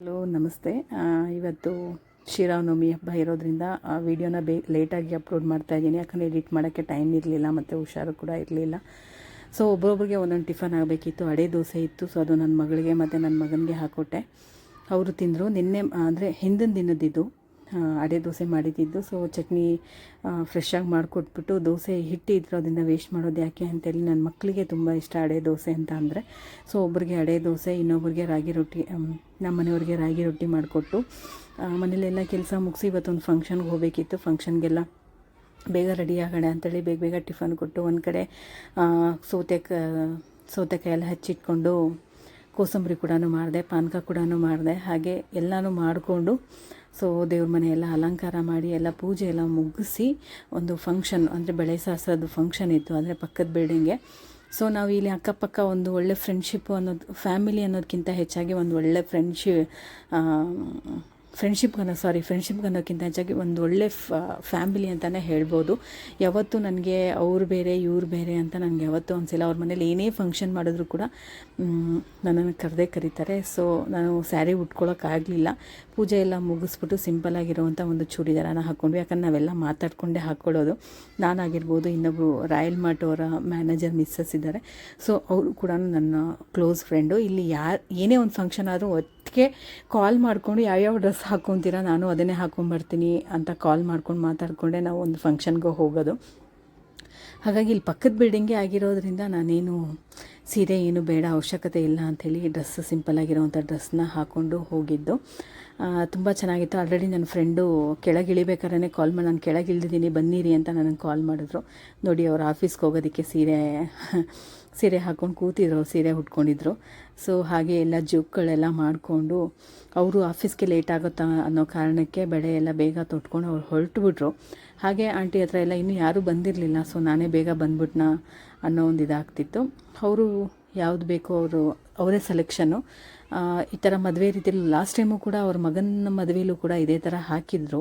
Hello ನಮಸ್ತೆ. ಇವತ್ತು ಶ್ರೀರಾಮನವಮಿ ಹಬ್ಬ ಇರೋದ್ರಿಂದ ವೀಡಿಯೋನ ಲೇಟಾಗಿ ಅಪ್ಲೋಡ್ ಮಾಡ್ತಾಯಿದ್ದೀನಿ. ಯಾಕಂದರೆ ಎಡಿಟ್ ಮಾಡೋಕ್ಕೆ ಟೈಮ್ ಇರಲಿಲ್ಲ ಮತ್ತು ಹುಷಾರು ಕೂಡ ಇರಲಿಲ್ಲ. ಸೊ ಒಬ್ಬೊಬ್ಬರಿಗೆ ಒಂದೊಂದು ಟಿಫನ್ ಆಗಬೇಕಿತ್ತು. ಅಡೆ ದೋಸೆ ಇತ್ತು. ಸೊ ಅದು ನನ್ನ ಮಗಳಿಗೆ ಮತ್ತು ನನ್ನ ಮಗನಿಗೆ ಹಾಕ್ಕೊಟ್ಟೆ. ಅವರು ತಿಂದರು. ನಿನ್ನೆ ಅಂದರೆ ಹಿಂದಿನ ದಿನದಿದ್ದು ಅಡೆ ದೋಸೆ ಮಾಡಿದ್ದಿದ್ದು. ಸೊ ಚಟ್ನಿ ಫ್ರೆಶ್ಶಾಗಿ ಮಾಡಿಕೊಟ್ಬಿಟ್ಟು ದೋಸೆ ಹಿಟ್ಟು ಅದನ್ನು ವೇಸ್ಟ್ ಮಾಡೋದು ಯಾಕೆ ಅಂತೇಳಿ ನನ್ನ ಮಕ್ಕಳಿಗೆ ತುಂಬ ಇಷ್ಟ ಅಡೆ ದೋಸೆ ಅಂತ ಅಂದರೆ. ಸೊ ಒಬ್ಬರಿಗೆ ಅಡೆ ದೋಸೆ, ಇನ್ನೊಬ್ಬರಿಗೆ ರಾಗಿ ರೊಟ್ಟಿ, ನಮ್ಮ ಮನೆಯವ್ರಿಗೆ ರಾಗಿ ರೊಟ್ಟಿ ಮಾಡಿಕೊಟ್ಟು ಮನೇಲೆಲ್ಲ ಕೆಲಸ ಮುಗಿಸಿ ಇವತ್ತೊಂದು ಫಂಕ್ಷನ್ಗೆ ಹೋಗಬೇಕಿತ್ತು. ಫಂಕ್ಷನ್ಗೆಲ್ಲ ಬೇಗ ರೆಡಿ ಆಗೋಣ ಅಂತೇಳಿ ಬೇಗ ಬೇಗ ಟಿಫನ್ ಕೊಟ್ಟು ಒಂದು ಕಡೆ ಸೌತೆಕಾಯಿ ಎಲ್ಲ ಹಚ್ಚಿಟ್ಕೊಂಡು ಕೋಸಂಬರಿ ಕೂಡ ಮಾಡಿದೆ, ಪಾನಕ ಕೂಡ ಮಾಡಿದೆ. ಹಾಗೆ ಎಲ್ಲನೂ ಮಾಡಿಕೊಂಡು ಸೊ ದೇವ್ರ ಮನೆಯೆಲ್ಲ ಅಲಂಕಾರ ಮಾಡಿ ಎಲ್ಲ ಪೂಜೆ ಎಲ್ಲ ಮುಗಿಸಿ ಒಂದು ಫಂಕ್ಷನ್ ಅಂದರೆ ಬೆಳೆ ಸಾಸೋದು ಫಂಕ್ಷನ್ ಇತ್ತು, ಅಂದರೆ ಪಕ್ಕದ ಬಿಲ್ಡಿಂಗೆ. ಸೊ ನಾವು ಇಲ್ಲಿ ಅಕ್ಕಪಕ್ಕ ಒಂದು ಒಳ್ಳೆ ಫ್ರೆಂಡ್ಶಿಪ್ಪು ಅನ್ನೋದು, ಫ್ಯಾಮಿಲಿ ಅನ್ನೋದಕ್ಕಿಂತ ಹೆಚ್ಚಾಗಿ ಒಂದು ಒಳ್ಳೆ ಫ್ರೆಂಡ್ಶಿಪ್ ಅನ್ನೋಕ್ಕಿಂತ ಹೆಚ್ಚಾಗಿ ಒಂದು ಒಳ್ಳೆ ಫ್ಯಾಮಿಲಿ ಅಂತಲೇ ಹೇಳ್ಬೋದು. ಯಾವತ್ತೂ ನನಗೆ ಅವ್ರು ಬೇರೆ ಇವ್ರು ಬೇರೆ ಅಂತ ನನಗೆ ಯಾವತ್ತೂ ಅನಿಸಿಲ್ಲ. ಅವ್ರ ಮನೇಲಿ ಏನೇ ಫಂಕ್ಷನ್ ಮಾಡಿದ್ರು ಕೂಡ ನನ್ನನ್ನು ಕರೀತಾರೆ. ಸೊ ನಾನು ಸ್ಯಾರಿ ಉಟ್ಕೊಳ್ಳೋಕ್ಕಾಗಲಿಲ್ಲ. ಪೂಜೆ ಎಲ್ಲ ಮುಗಿಸ್ಬಿಟ್ಟು ಸಿಂಪಲ್ಲಾಗಿರುವಂಥ ಒಂದು ಚೂಡಿದಾರನ ಹಾಕ್ಕೊಂಡ್ವಿ. ಯಾಕಂದ್ರೆ ನಾವೆಲ್ಲ ಮಾತಾಡಿಕೊಂಡೇ ಹಾಕ್ಕೊಳ್ಳೋದು. ನಾನಾಗಿರ್ಬೋದು, ಇನ್ನೊಬ್ಬರು ರಾಯಲ್ ಮಾರ್ಟ್ ಅವರ ಮ್ಯಾನೇಜರ್ ಮಿಸ್ಸಸ್ ಇದ್ದಾರೆ. ಸೊ ಅವರು ಕೂಡ ನನ್ನ ಕ್ಲೋಸ್ ಫ್ರೆಂಡು. ಇಲ್ಲಿ ಏನೇ ಒಂದು ಫಂಕ್ಷನ್ ಆದರೂ ಒಟ್ಟಿಗೆ ಕಾಲ್ ಮಾಡಿಕೊಂಡು ಯಾವ್ಯಾವ ಡ್ರೆಸ್ ಹಾಕ್ಕೊತೀರಾ, ನಾನು ಅದನ್ನೇ ಹಾಕ್ಕೊಂಬರ್ತೀನಿ ಅಂತ ಕಾಲ್ ಮಾಡ್ಕೊಂಡು ಮಾತಾಡಿಕೊಂಡೆ ನಾವು ಒಂದು ಫಂಕ್ಷನ್ಗೆ ಹೋಗೋದು. ಹಾಗಾಗಿ ಇಲ್ಲಿ ಪಕ್ಕದ ಬಿಲ್ಡಿಂಗೇ ಆಗಿರೋದ್ರಿಂದ ನಾನೇನು ಸೀರೆ ಏನು ಬೇಡ, ಅವಶ್ಯಕತೆ ಇಲ್ಲ ಅಂಥೇಳಿ ಸಿಂಪಲ್ಲಾಗಿರೋವಂಥ ಡ್ರೆಸ್ನ ಹಾಕ್ಕೊಂಡು ಹೋಗಿದ್ದು. ತುಂಬ ಚೆನ್ನಾಗಿತ್ತು. ಆಲ್ರೆಡಿ ನನ್ನ ಫ್ರೆಂಡು ಕೆಳಗಿಳಿಬೇಕಾದ್ರೆ ಕಾಲ್ ಮಾಡಿ, ನಾನು ಕೆಳಗಿಳಿದಿದ್ದೀನಿ ಬನ್ನಿರಿ ಅಂತ ನನಗೆ ಕಾಲ್ ಮಾಡಿದ್ರು. ನೋಡಿ ಅವ್ರು ಆಫೀಸ್ಗೆ ಹೋಗೋದಕ್ಕೆ ಸೀರೆ ಹಾಕ್ಕೊಂಡು ಕೂತಿದ್ರು, ಸೀರೆ ಉಟ್ಕೊಂಡಿದ್ರು. ಸೊ ಹಾಗೆ ಎಲ್ಲ ಜೋಕ್ಗಳೆಲ್ಲ ಮಾಡಿಕೊಂಡು ಅವರು ಆಫೀಸ್ಗೆ ಲೇಟ್ ಆಗುತ್ತಾ ಅನ್ನೋ ಕಾರಣಕ್ಕೆ ಬೆಳೆ ಎಲ್ಲ ಬೇಗ ತೊಟ್ಕೊಂಡು ಅವ್ರು ಹೊರಟುಬಿಟ್ರು. ಹಾಗೆ ಆಂಟಿ ಹತ್ರ ಎಲ್ಲ ಇನ್ನೂ ಯಾರೂ ಬಂದಿರಲಿಲ್ಲ. ಸೊ ನಾನೇ ಬೇಗ ಬಂದ್ಬಿಟ್ನಾ ಅನ್ನೋ ಒಂದು ಇದಾಗ್ತಿತ್ತು. ಅವರು ಯಾವುದು ಬೇಕೋ ಅವರೇ ಸೆಲೆಕ್ಷನ್ನು. ಈ ಥರ ಮದುವೆ ರೀತಿಯಲ್ಲಿ ಲಾಸ್ಟ್ ಟೈಮು ಕೂಡ ಅವ್ರ ಮಗನ ಮದುವೆಯಲ್ಲೂ ಕೂಡ ಇದೇ ಥರ ಹಾಕಿದ್ರು,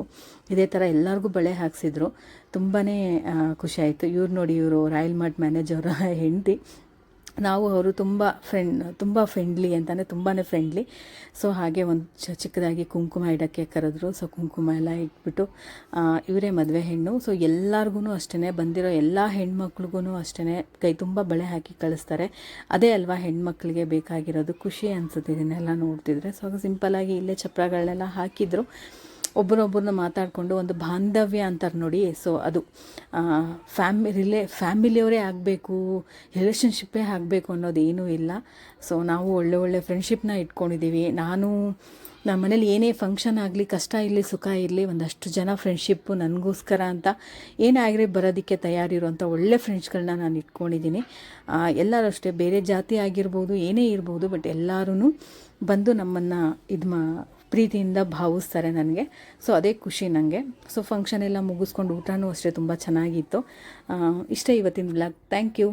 ಇದೇ ಥರ ಎಲ್ಲರಿಗೂ ಬಳೆ ಹಾಕ್ಸಿದ್ರು. ತುಂಬಾ ಖುಷಿಯಾಯಿತು. ಇವರು ರಾಯಲ್ ಮಾರ್ಟ್ ಮ್ಯಾನೇಜರ ಹೆಂಡತಿ. ನಾವು ಅವರು ತುಂಬ ಫ್ರೆಂಡ್ಲಿ ಅಂತಲೇ ತುಂಬಾ ಫ್ರೆಂಡ್ಲಿ. ಸೊ ಹಾಗೆ ಒಂದು ಚಿಕ್ಕದಾಗಿ ಕುಂಕುಮ ಇಡೋಕ್ಕೆ ಕರೆದ್ರು. ಸೊ ಕುಂಕುಮ ಎಲ್ಲ ಇಟ್ಬಿಟ್ಟು ಇವರೇ ಮದುವೆ ಹೆಣ್ಣು. ಸೊ ಎಲ್ಲರಿಗೂ ಅಷ್ಟೇ, ಬಂದಿರೋ ಎಲ್ಲ ಹೆಣ್ಮಕ್ಳಿಗೂ ಅಷ್ಟೇ ಕೈ ತುಂಬ ಬಳೆ ಹಾಕಿ ಕಳಿಸ್ತಾರೆ. ಅದೇ ಅಲ್ವಾ ಹೆಣ್ಮಕ್ಳಿಗೆ ಬೇಕಾಗಿರೋದು. ಖುಷಿ ಅನಿಸುತ್ತೆ ಇದನ್ನೆಲ್ಲ ನೋಡ್ತಿದ್ರೆ. ಸೊ ಸಿಂಪಲ್ಲಾಗಿ ಇಲ್ಲೇ ಚಪ್ರಗಳನ್ನೆಲ್ಲ ಹಾಕಿದ್ರು. ಒಬ್ಬರೊಬ್ಬರನ್ನ ಮಾತಾಡಿಕೊಂಡು ಒಂದು ಬಾಂಧವ್ಯ ಅಂತಾರೆ ನೋಡಿ. ಸೊ ಅದು ಫ್ಯಾಮಿಲಿಯವರೇ ಆಗಬೇಕು, ರಿಲೇಷನ್ಶಿಪ್ಪೇ ಆಗಬೇಕು ಅನ್ನೋದೇನೂ ಇಲ್ಲ. ಸೊ ನಾವು ಒಳ್ಳೆ ಫ್ರೆಂಡ್ಶಿಪ್ನ ಇಟ್ಕೊಂಡಿದ್ದೀವಿ. ನಮ್ಮ ಮನೇಲಿ ಏನೇ ಫಂಕ್ಷನ್ ಆಗಲಿ, ಕಷ್ಟ ಇರಲಿ ಸುಖ ಇರಲಿ, ಒಂದಷ್ಟು ಜನ ಫ್ರೆಂಡ್ಶಿಪ್ಪು ನನಗೋಸ್ಕರ ಅಂತ ಏನೇ ಆಗಿರಿ ಬರೋದಕ್ಕೆ ತಯಾರಿರುವಂಥ ಒಳ್ಳೆ ಫ್ರೆಂಡ್ಸ್ಗಳನ್ನ ನಾನು ಇಟ್ಕೊಂಡಿದ್ದೀನಿ. ಎಲ್ಲರೂ ಅಷ್ಟೇ, ಬೇರೆ ಜಾತಿ ಆಗಿರ್ಬೋದು, ಏನೇ ಇರ್ಬೋದು, ಬಟ್ ಎಲ್ಲರೂ ಬಂದು ನಮ್ಮನ್ನು ಪ್ರೀತಿಯಿಂದ ಭಾವಿಸ್ತಾರೆ ನನಗೆ. ಸೊ ಅದೇ ಖುಷಿ ನನಗೆ. ಸೊ ಫಂಕ್ಷನ್ ಎಲ್ಲ ಮುಗಿಸ್ಕೊಂಡು ಊಟನೂ ಅಷ್ಟೇ ತುಂಬ ಚೆನ್ನಾಗಿತ್ತು. ಇಷ್ಟೇ ಇವತ್ತಿನ ವ್ಲಾಗ್. Thank you.